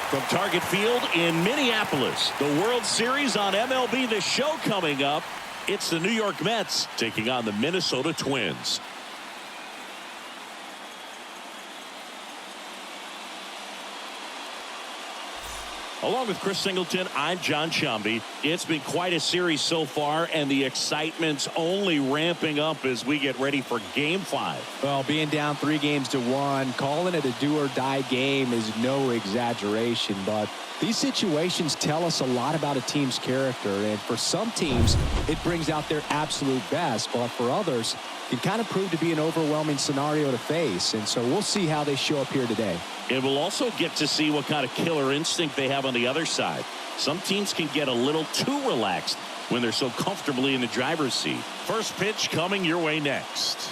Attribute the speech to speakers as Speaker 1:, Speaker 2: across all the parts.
Speaker 1: From Target Field in Minneapolis, the World Series on MLB The Show coming up. It's the New York Mets taking on the Minnesota Twins. Along with Chris Singleton, I'm John Sciambi. It's been quite a series so far, and the excitement's only ramping up as we get ready for Game 5.
Speaker 2: Well, being down 3-1, calling it a do-or-die game is no exaggeration, but these situations tell us a lot about a team's character, and for some teams, it brings out their absolute best, but for others, it kind of proved to be an overwhelming scenario to face, and so we'll see how they show up here today.
Speaker 1: And we'll also get to see what kind of killer instinct they have on the other side. Some teams can get a little too relaxed when they're so comfortably in the driver's seat. First pitch coming your way next.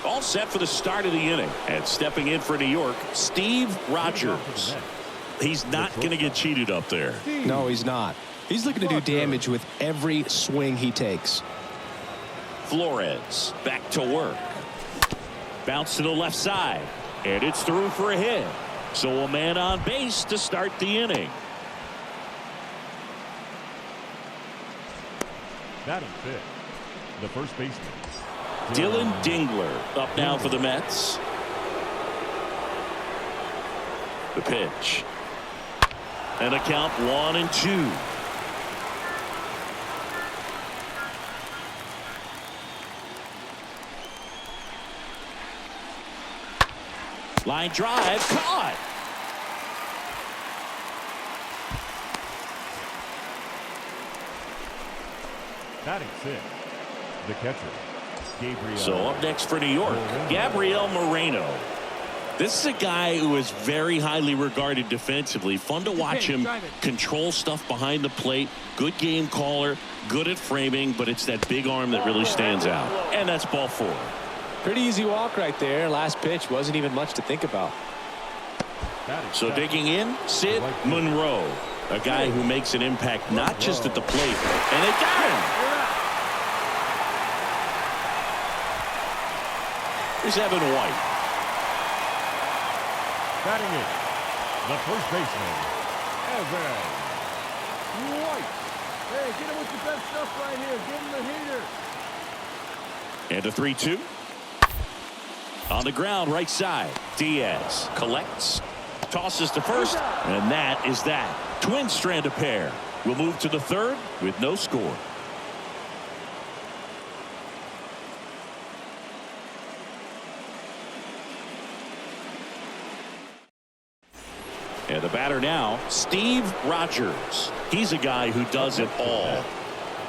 Speaker 1: All set for the start of the inning. And stepping in for New York, Steve Rogers. He's not going to get cheated up there.
Speaker 2: No, he's not. He's looking to do damage with every swing he takes.
Speaker 1: Flores back to work. Bounce to the left side. And it's through for a hit. So a man on base to start the inning.
Speaker 3: Batting fifth, the first baseman,
Speaker 1: Dylan Dingler up now for the Mets. The pitch. And a count 1-2. Line drive caught.
Speaker 3: batting sixth, the catcher, Gabriel.
Speaker 1: So up next for New York, Gabriel Moreno. This is a guy who is very highly regarded defensively. Fun to watch him control stuff behind the plate. Good game caller, good at framing, but it's that big arm that really stands out. And that's ball four.
Speaker 2: Pretty easy walk right there. Last pitch wasn't even much to think about.
Speaker 1: So digging in, Sid Monroe, a guy who makes an impact not just at the plate. And they got him. Here's Evan White.
Speaker 3: Batting it, the first baseman, Evan White.
Speaker 4: Hey, get him with the best stuff right here. Give him the heater.
Speaker 1: And a 3-2. On the ground, right side. Diaz collects, tosses to first, and that is that. Twins strand a pair. We'll move to the third with no score. And the batter now, Steve Rogers. He's a guy who does it all.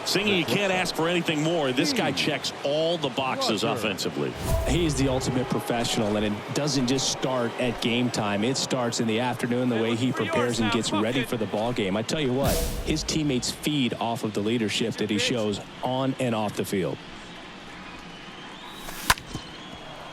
Speaker 1: Singy, you can't ask for anything more. This guy checks all the boxes offensively.
Speaker 2: He's the ultimate professional, and it doesn't just start at game time. It starts in the afternoon, the way he prepares and gets ready for the ball game. I tell you what, his teammates feed off of the leadership that he shows on and off the field.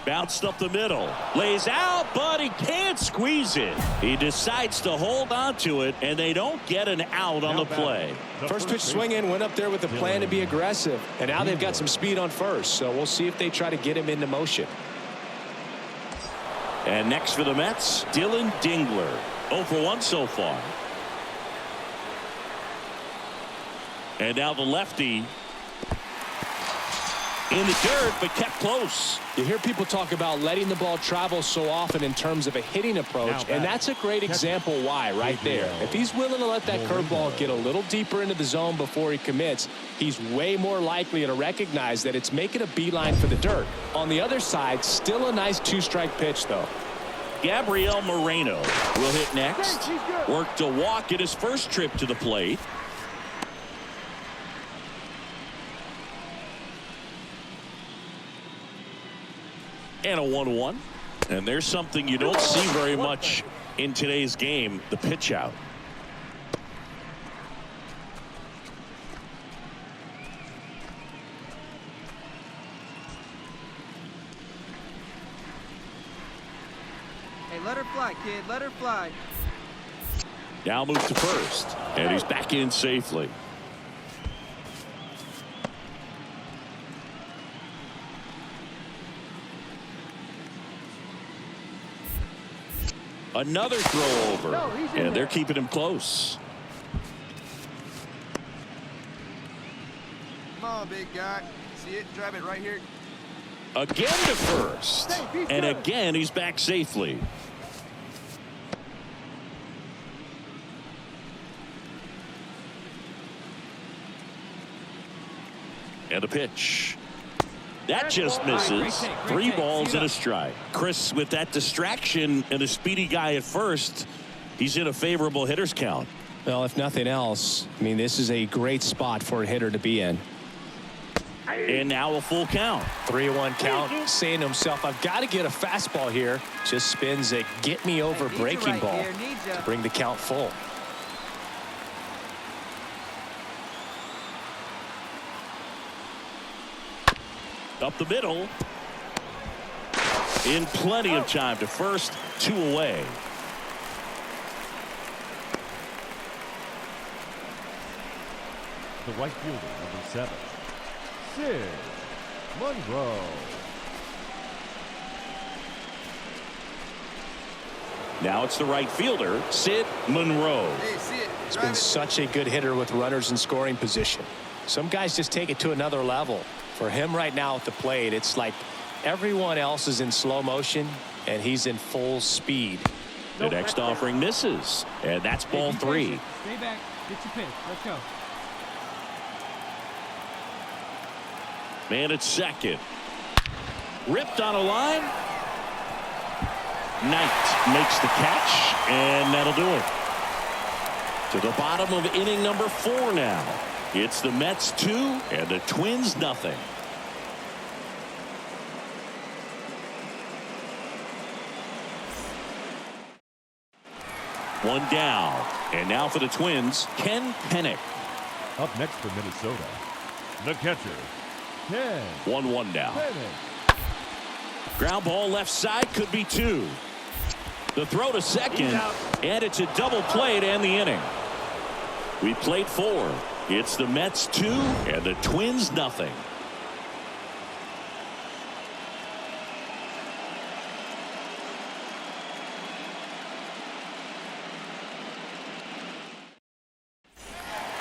Speaker 1: Bounced up the middle, lays out, but he can't squeeze it. He decides to hold on to it, and they don't get an out on the play.
Speaker 2: First pitch swinging, went up there with a plan to be aggressive, and now they've got some speed on first, so we'll see if they try to get him into motion.
Speaker 1: And next for the Mets, Dylan Dingler, 0 for 1 so far. And now the lefty in the dirt, but kept close.
Speaker 2: You hear people talk about letting the ball travel so often in terms of a hitting approach, and that's a great example why right there. If he's willing to let that curveball get a little deeper into the zone before he commits, he's way more likely to recognize that it's making a beeline for the dirt. On the other side, still a nice two-strike pitch, though.
Speaker 1: Gabriel Moreno will hit next. Worked a walk in his first trip to the plate. And a 1-1. And there's something you don't see very much in today's game, the pitch out.
Speaker 4: Hey, let her fly, kid. Let her fly.
Speaker 1: Now moves to first. And he's back in safely. Another throw over.
Speaker 4: No, he's in
Speaker 1: And they're
Speaker 4: there.
Speaker 1: keeping him close.
Speaker 4: Come on, big guy. See it? Drive it right here.
Speaker 1: Again to first.
Speaker 4: Hey, he's
Speaker 1: And
Speaker 4: got it.
Speaker 1: again, he's back safely. And a pitch. That just misses. 3 balls and a strike. Chris, with that distraction and a speedy guy at first, he's in a favorable hitter's count.
Speaker 2: Well, if nothing else, I mean, this is a great spot for a hitter to be in.
Speaker 1: And now a full count.
Speaker 2: 3-1 count, saying to himself, I've got to get a fastball here. Just spins a get me over
Speaker 4: Hey,
Speaker 2: breaking
Speaker 4: right
Speaker 2: ball
Speaker 4: here, needs ya.
Speaker 2: to bring the count full.
Speaker 1: Up the middle. In plenty of time to first. 2 away.
Speaker 3: The right fielder, number 7, Sid Monroe.
Speaker 1: Now it's the right fielder, Sid Monroe.
Speaker 4: Hey, see it?
Speaker 2: He's
Speaker 4: Drive
Speaker 2: been
Speaker 4: it.
Speaker 2: such a good hitter with runners in scoring position. Some guys just take it to another level. For him right now at the plate, it's like everyone else is in slow motion and he's in full speed.
Speaker 1: The next offering misses. And that's ball 3.
Speaker 4: Stay back. Get your pitch. Let's go.
Speaker 1: Man at second. Ripped on a line. Knight makes the catch, and that'll do it. To the bottom of inning number 4 now. It's the Mets 2 and the Twins nothing. One down. And now for the Twins, Ken Pennick.
Speaker 3: Up next for Minnesota, the catcher, Ken
Speaker 1: 1-1 now.
Speaker 3: Pennick.
Speaker 1: Ground ball left side, could be 2. The throw to second, and it's a double play to end the inning. We played 4. It's the Mets 2 and the Twins nothing.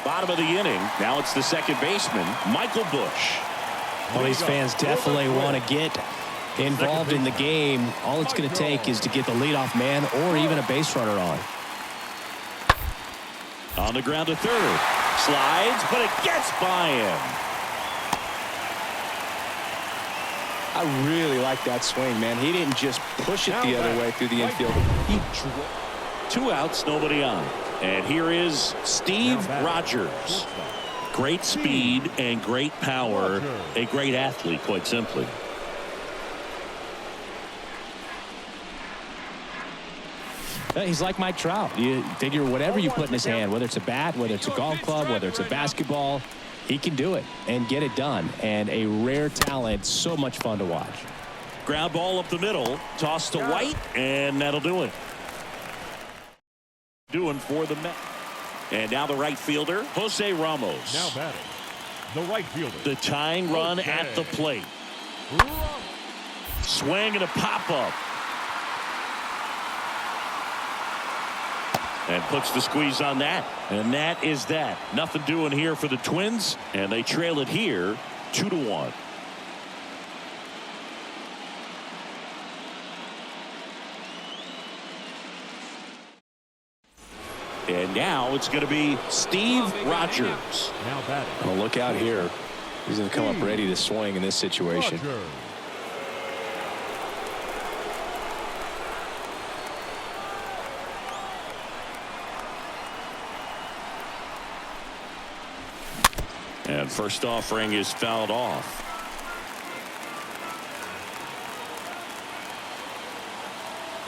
Speaker 1: Bottom of the inning. Now it's the second baseman, Michael Busch.
Speaker 2: Well, these fans definitely want to get involved in the game. All it's going to take is to get the leadoff man or even a base runner on.
Speaker 1: On the ground to third. Slides, but it gets by him.
Speaker 2: I really like that swing, man. He didn't just push it the other way through the infield. He drove.
Speaker 1: 2 outs, nobody on. And here is Steve Rogers. Great speed and great power. A great athlete, quite simply.
Speaker 2: He's like Mike Trout. You figure whatever you put in his hand, whether it's a bat, whether it's a golf club, whether it's a basketball, he can do it and get it done. And a rare talent, so much fun to watch.
Speaker 1: Ground ball up the middle, toss to White, and that'll do it. Doing for the Mets. And now the right fielder, Jose Ramos.
Speaker 3: Now batting, the right fielder,
Speaker 1: The tying run
Speaker 3: Okay.
Speaker 1: at the plate.
Speaker 3: Ramos.
Speaker 1: Swing and a pop-up. And puts the squeeze on that. And that is that. Nothing doing here for the Twins. And they trail it here 2-1. And now it's going to be Steve Rogers.
Speaker 3: Now batting,
Speaker 2: Well, look out here. He's going to come up ready to swing in this situation.
Speaker 3: Rogers.
Speaker 1: And first offering is fouled off.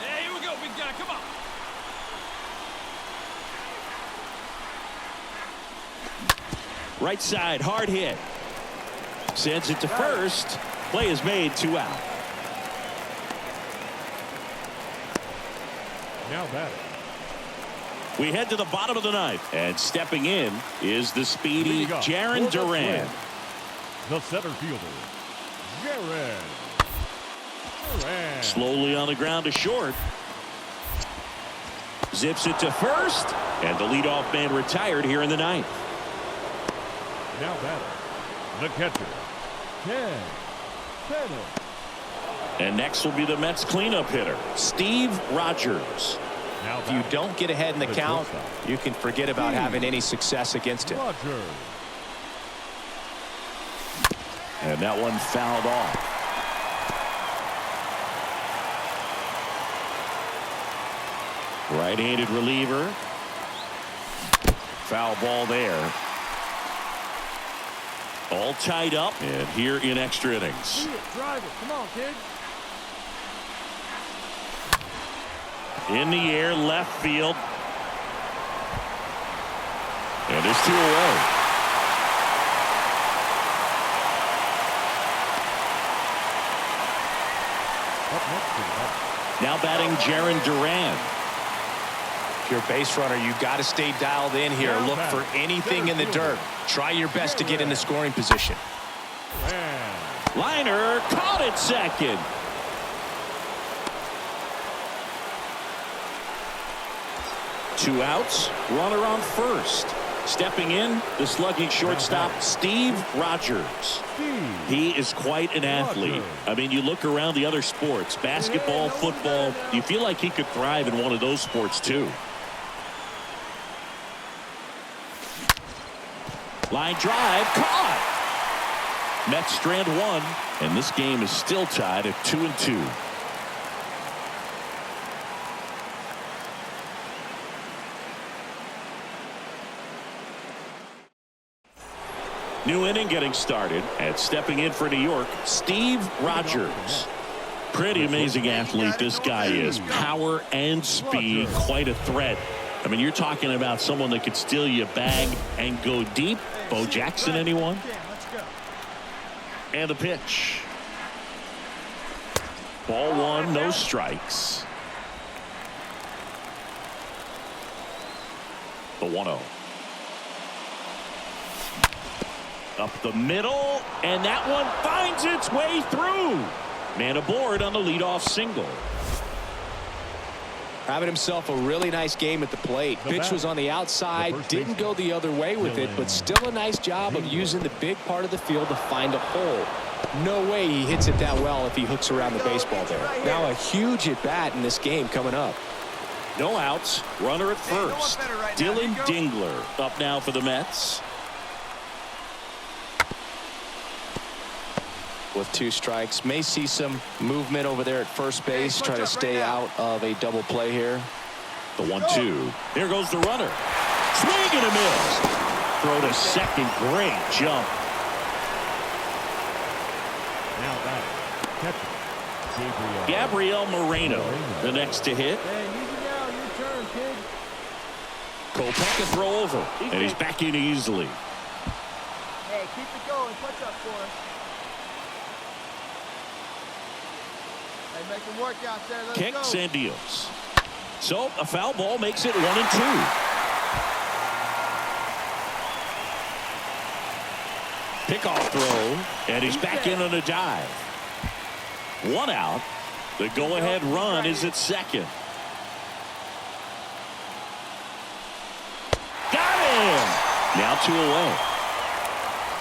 Speaker 4: Hey, here we go, big guy. Come on.
Speaker 1: Right side, hard hit. Sends it to first. Play is made, 2 out.
Speaker 3: Now batting,
Speaker 1: We head to the bottom of the 9th. And stepping in is the speedy
Speaker 3: Leading up
Speaker 1: Jaron
Speaker 3: for the
Speaker 1: Duran.
Speaker 3: Twins, the center fielder, Jaron Duran.
Speaker 1: Slowly on the ground to short. Zips it to first, and the leadoff man retired here in the ninth.
Speaker 3: Now batting, the catcher, Ken Pennant.
Speaker 1: And next will be the Mets cleanup hitter, Steve Rogers.
Speaker 3: Now
Speaker 2: If you
Speaker 3: batting,
Speaker 2: don't get ahead in the count,
Speaker 3: shortstop,
Speaker 2: you can forget about having any success against him.
Speaker 3: Rogers.
Speaker 1: And that one fouled off. Right-handed reliever. Foul ball there. All tied up, and here in extra innings.
Speaker 4: Drive it. Come on, kid.
Speaker 1: In the air, left field. And there's 2 away.
Speaker 3: Up next to the bat,
Speaker 1: Now batting Jarren Duran.
Speaker 2: If you're a base runner, you got to stay dialed in here. Look for anything in the dirt. Try your best to get in the scoring position.
Speaker 3: and
Speaker 1: Liner caught it second. Two outs, runner on first. Stepping in, the slugging shortstop, Steve Rogers.
Speaker 3: Steve.
Speaker 1: He is quite an athlete. I mean, you look around the other sports, basketball, football, you feel like he could thrive in one of those sports too. Line drive, caught. Mets strand 1, and this game is still tied at 2-2. New inning getting started, and stepping in for New York, Steve Rogers. Pretty amazing athlete this guy is. Power and speed, quite a threat. I mean, you're talking about someone that could steal you a bag and go deep. Bo Jackson, anyone?
Speaker 4: Let's go.
Speaker 1: And the pitch. Ball 1, no strikes. The 1-0. Up the middle, and that one finds its way through. Man aboard on the leadoff single.
Speaker 2: Having himself a really nice game at the plate. Pitch was on the outside, didn't go the other way with it, but still a nice job of using the big part of the field to find a hole. No way he hits it that well if he hooks around the baseball there. Now a huge at bat in this game coming up.
Speaker 1: No outs, runner at first. Dylan Dingler up now for the Mets.
Speaker 2: With 2 strikes, may see some movement over there at first base, try to stay out of a double play here.
Speaker 1: The 1-2. There goes the runner. Swing and a miss. Throw to second. Great jump.
Speaker 3: Now batting, catcher,
Speaker 1: Gabriel Moreno, the next to hit.
Speaker 4: Hey, easy now. Your turn, kid.
Speaker 1: Kopech throw over, and he's back in easily.
Speaker 4: Hey, keep it going. What's up for us? Hey, make them work out there. Let's
Speaker 1: Kicks
Speaker 4: go.
Speaker 1: and deals. So a foul ball makes it 1-2. Pickoff throw, and he's back in on a dive. 1 out. The go-ahead run is at second. Got him! Now 2 away.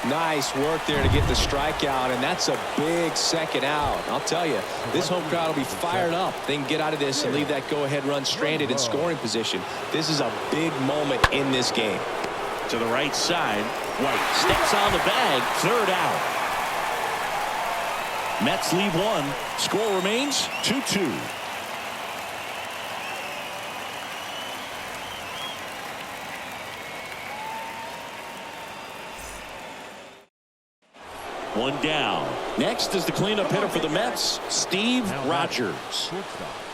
Speaker 2: Nice work there to get the strikeout, and that's a big second out. I'll tell you, this home crowd will be fired up. They can get out of this and leave that go-ahead run stranded in scoring position. This is a big moment in this game.
Speaker 1: To the right side, White steps on the bag, 3rd out. Mets leave 1. Score remains 2-2. One down. Next is the cleanup hitter for the Mets, Steve Rogers.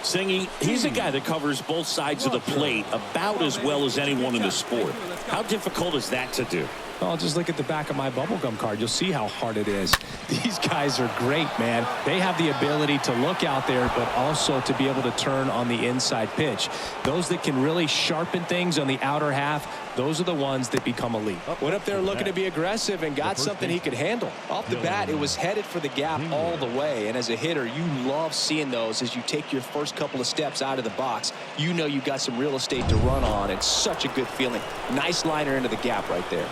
Speaker 1: Singy, he's a guy that covers both sides of the plate about as well as anyone in the sport. How difficult is that to do?
Speaker 2: Oh, just look at the back of my bubblegum card. You'll see how hard it is. These guys are great, man. They have the ability to look out there, but also to be able to turn on the inside pitch. Those that can really sharpen things on the outer half, those are the ones that become elite. Went up there looking to be aggressive and got something he could handle. Off the bat, it was headed for the gap all the way. And as a hitter, you love seeing those as you take your first couple of steps out of the box. You know you got some real estate to run on. It's such a good feeling. Nice liner into the gap right there.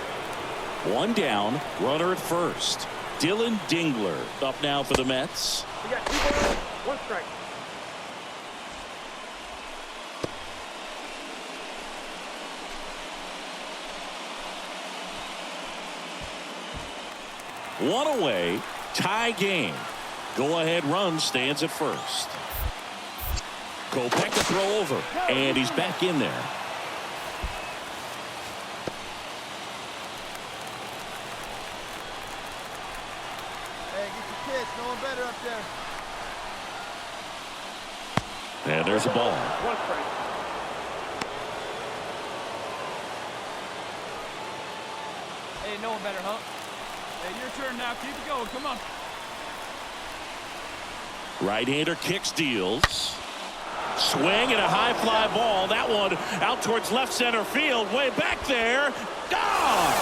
Speaker 1: One down, runner at first. Dylan Dingler up now for the Mets.
Speaker 5: We got 2 balls, 1 strike.
Speaker 1: One away, tie game. Go-ahead run stands at first. Kopech to throw over, and he's back in there.
Speaker 4: No one better up there.
Speaker 1: And there's a ball.
Speaker 5: 1 strike. Hey, no one better, huh? Hey, your turn now. Keep it going. Come on.
Speaker 1: Right-hander kicks, deals. Swing and a high fly ball. That one out towards left center field. Way back there. Gone!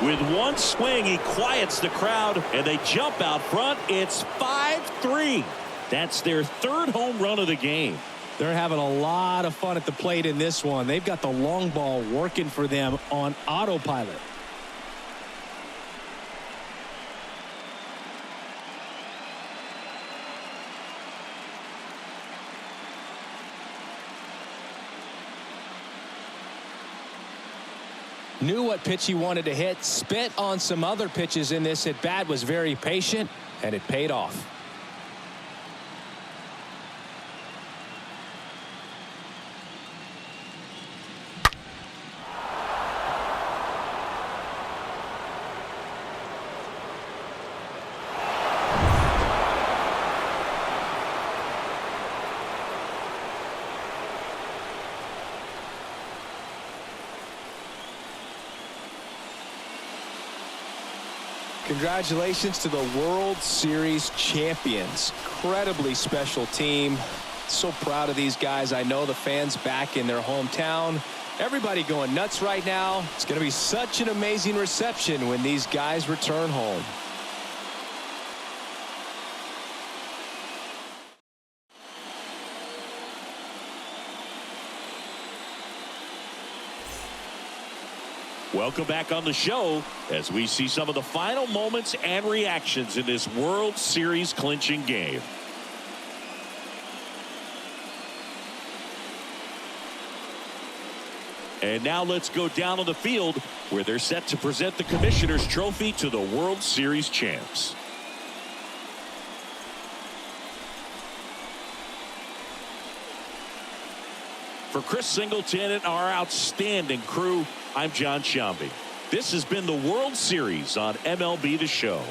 Speaker 1: With one swing, he quiets the crowd, and they jump out front. It's 5-3. That's their 3rd home run of the game.
Speaker 2: They're having a lot of fun at the plate in this one. They've got the long ball working for them on autopilot. Knew what pitch he wanted to hit, spit on some other pitches in this at bat, was very patient, and it paid off. Congratulations to the World Series champions. Incredibly special team. So proud of these guys. I know the fans back in their hometown. Everybody going nuts right now. It's going to be such an amazing reception when these guys return home.
Speaker 1: Welcome back on the show as we see some of the final moments and reactions in this World Series clinching game. And now let's go down on the field where they're set to present the Commissioner's Trophy to the World Series champs. For Chris Singleton and our outstanding crew, I'm John Sciambi. This has been the World Series on MLB The Show.